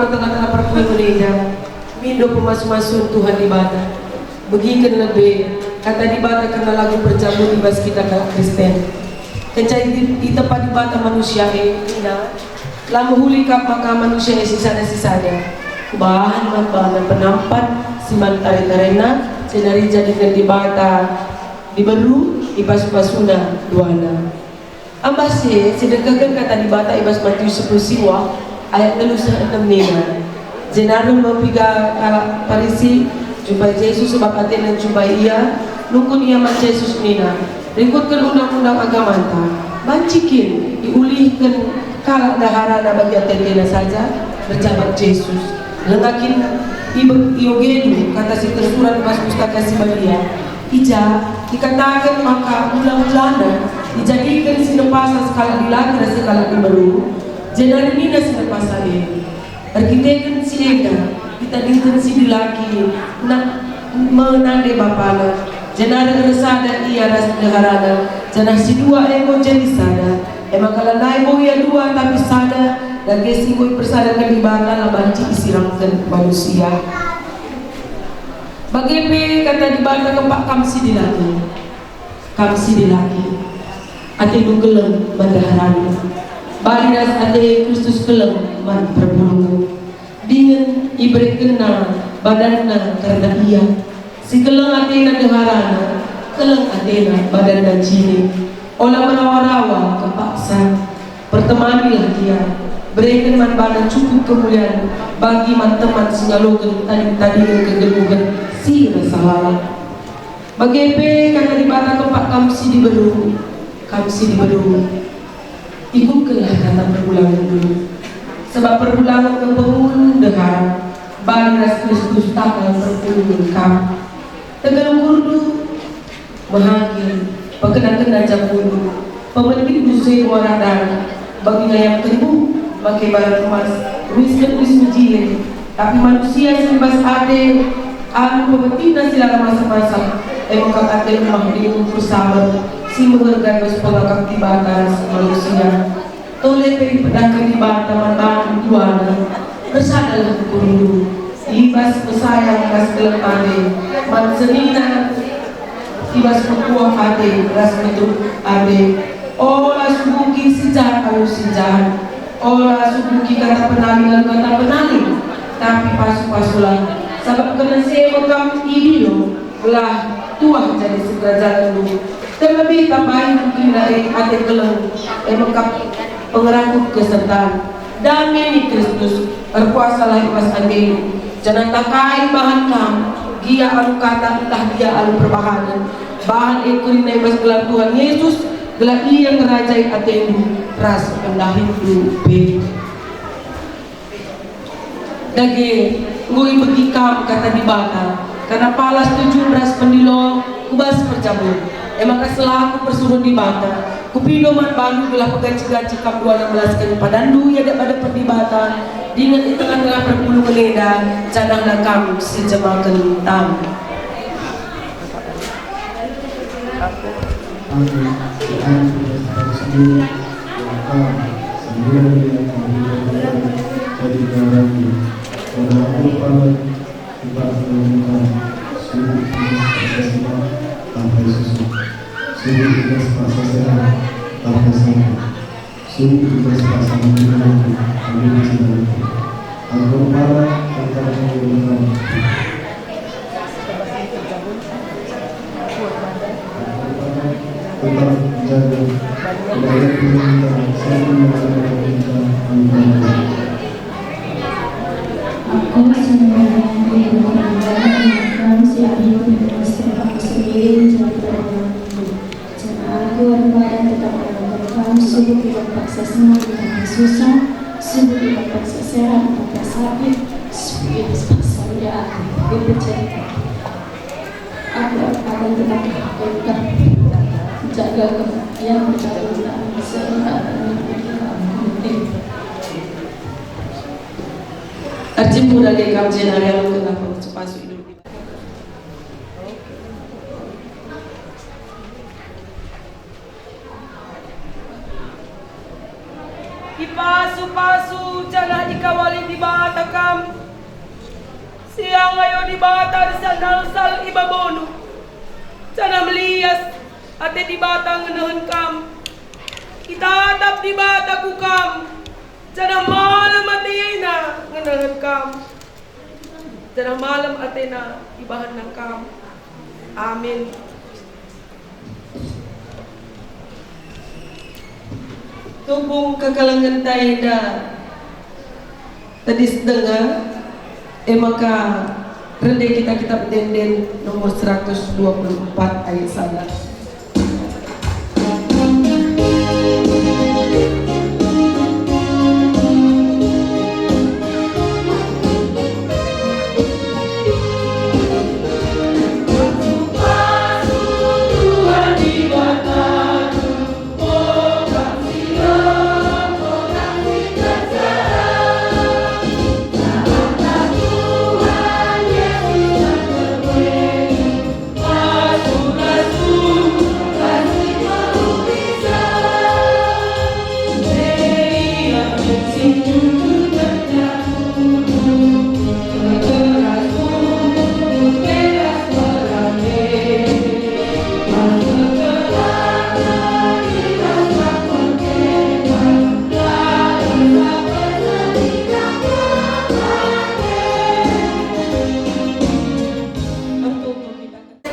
Tengah-tengah perpuluh Indonesia, Mindo pemasuk-masuk Tuhan di bata. Begitu lebih kata di bata karena lagu bercampur di bas kita kalau Kristen. Kencai di tempat di bata manusia ina, lama hulikap maka manusia sisa-sisanya. Bahan membana penampat siman tari-tarena, senari jadikan di bata, di baru, di pasu-pasuna, duana. Ambasye, sedekahkan kata di bata ibas Matius 10 siwa, ayat 6 nina. Jenarun mempiga parisi jumpa Yesus sebab aten dan jumpa ia nungkun ia man Yesus nina. Rikutkan undang-undang agama anta. Bancikin diulihkan kalak daharana bagi atentina saja berjabat Yesus. Lengakin iogenu kata si tersurat pas pustaka si bagia. Ija dikatakan maka ulang-ulana dijadikan sinepasa sekala dilaki dan sekala dibaru. Jenari nina sinepasa ini. Arkitekkan si Eda, kita dinten si dilaki, nak menande bapana. Jenara resada ia ras deharana, jenah si dua ego jadi sada. Emang kalau naik ya dua tapi sada, dan gesi boy persada kelibatan lah banci isiramkan manusia. Bagaimana kata di banta kepak kamsi dilaki, ati dugeleng bandaharana. Balinas ade Kristus keleng man berbulu dengan ibrik kena badanna karena ia si keleng atena deharana keleng atena badanna cini olah merawarawa kepaksa pertemanilah dia berikan man badan cukup kemuliaan bagi man teman singalogen tadi kegelugan si rasalah bagaimana kata di bata kepak kamsi diberu ikutkanlah kata perbulangan dulu sebab perbulangan ke penghulu dehar balas Kristus takkan perpuluh kam tegalung kurdu mahakil pekena-kena jambulu pemendik dusai waradana bagi yang tebu pakai barang emas wis mujile tapi manusia sebebas ade anu pementina silakan masa-masa emang ade rumah di bersama si menghargai bos pengakak di batas manusia toleh peri pedangkan di bata mantan duana bersadalah kurindu ibas pesayang ras kelepade man senina ibas pekuah ade ras bentuk ade olah subuki sejahat anu sejahat olah subuki kata penaling tapi pasu-pasulah sabab kena semekam idio belah tuah jadi segera jalan dulu terlebih tambahin mungkin dari hati keleng mengkap pengerakut kesertaan damai ni Kristus berkuasalah ibas andelu jangan takai bahan kam dia alu kata entah dia alu perbahanan bahan ekorin ibas gelar Tuhan Yesus gelar ia ngerajai atenu ras pendahin lupe dage ngui berikam kata di bata karena palas tujuh ras pendilo kubas percabut emang selaku persuruh di bata kupindo man balu belah pegaci-gaci kam 12 kan padandu ya pada perdebatan dengan di tengah-tengah perpuluh keleda cadang nakam sejemakan tam Sungguh tugas pasal sehat tanpa sakit. Sungguh tugas pasal menyenangkan kami mencintai. Agar para antara menyenangkan. Tetap menjaga kebaikan pemerintah sambil menjaga pemerintah antara. Aku senang dengan siapa yang beristirahat aku sendiri menjadi orang. Aku berbadan tetap melakukan subuh tidak paksa senang tidak susah, subuh tidak paksa sehat tidak sakit, subuh tidak paksa dia aku bercerita. Aku akan tetap melakukan jaga kebahagiaan berjalan sehat dan penting. Arjimbu dage kam jenari alu kenapa cepasu hidup pasu-pasu cana ikawali di bata kam. Siang ayo di bata sal ibabonu. Cana melias ate di bata ngenahan kam. Itatap di bata kukam. Cana malam atena ngenahan kam. Cana malam atena ibahan ng kam. Amin. Tubong kakalangan tayo na tadis dengar maka rendah kita kitab Denden nomor 124 ayat 1.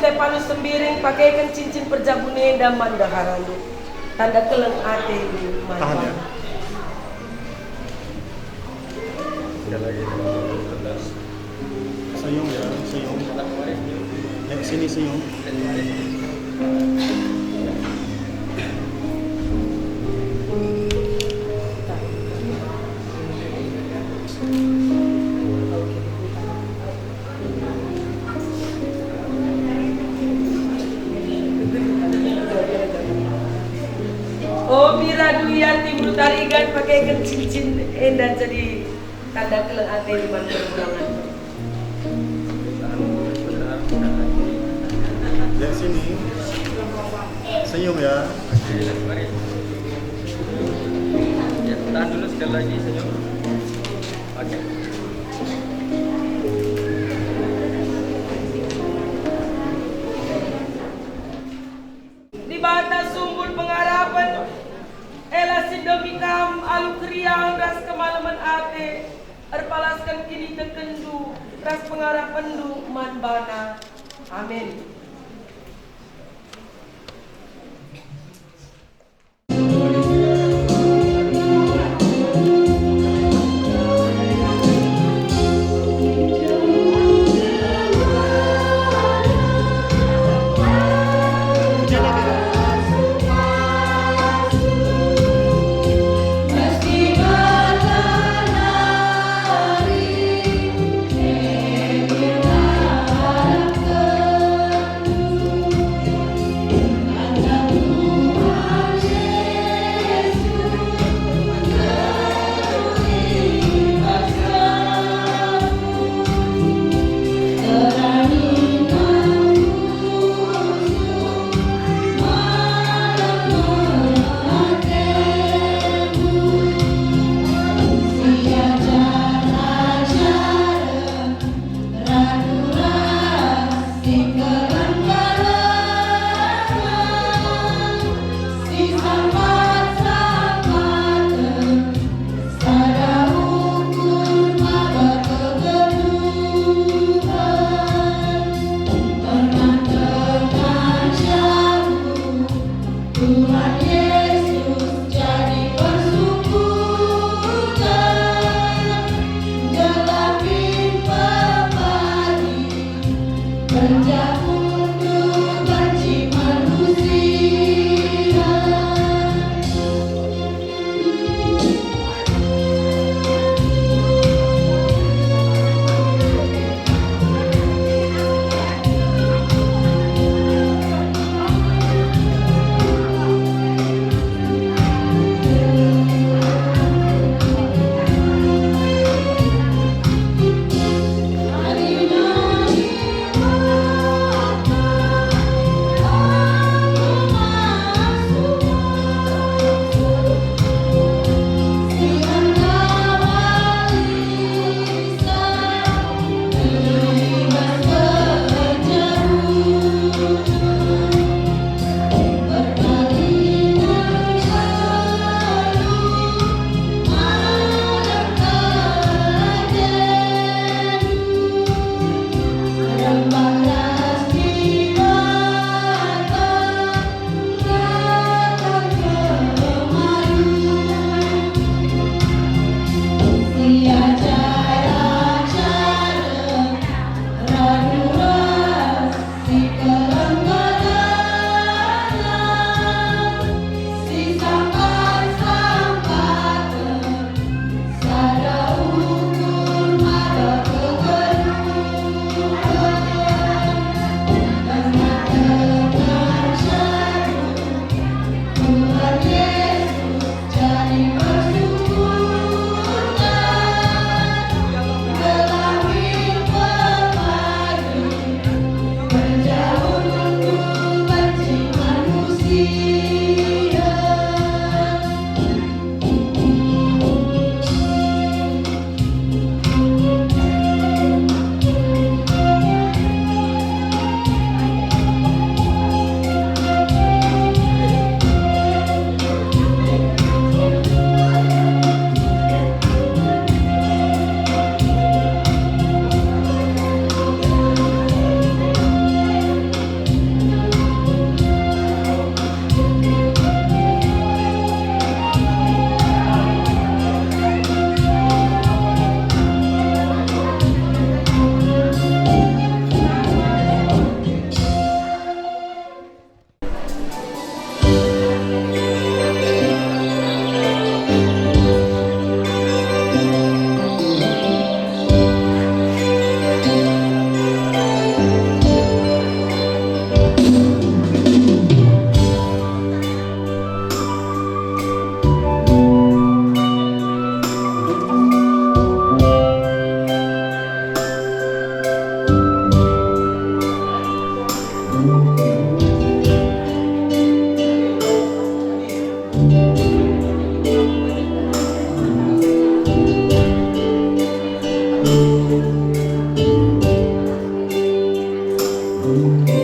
Stefanus sembiring pakaikan cincin perjabune dan mandaharanu tanda keleng ate di mana. Sayong ya, sayong. Naik sini sayong. Oh Mira Duyan Timur Tarigan pakaikan cincin dan jadi tanda keleng ate di mana perbulangan. Lihat sini. Senyum ya. Ya, tahan dulu sekali lagi senyum. Oke. Di batas sumbul pengharapan Ela sidomikam alu kriang ras kemalaman ate erpalaskan kini tekendu ras pengharapan du manbana. Amin. Thank you.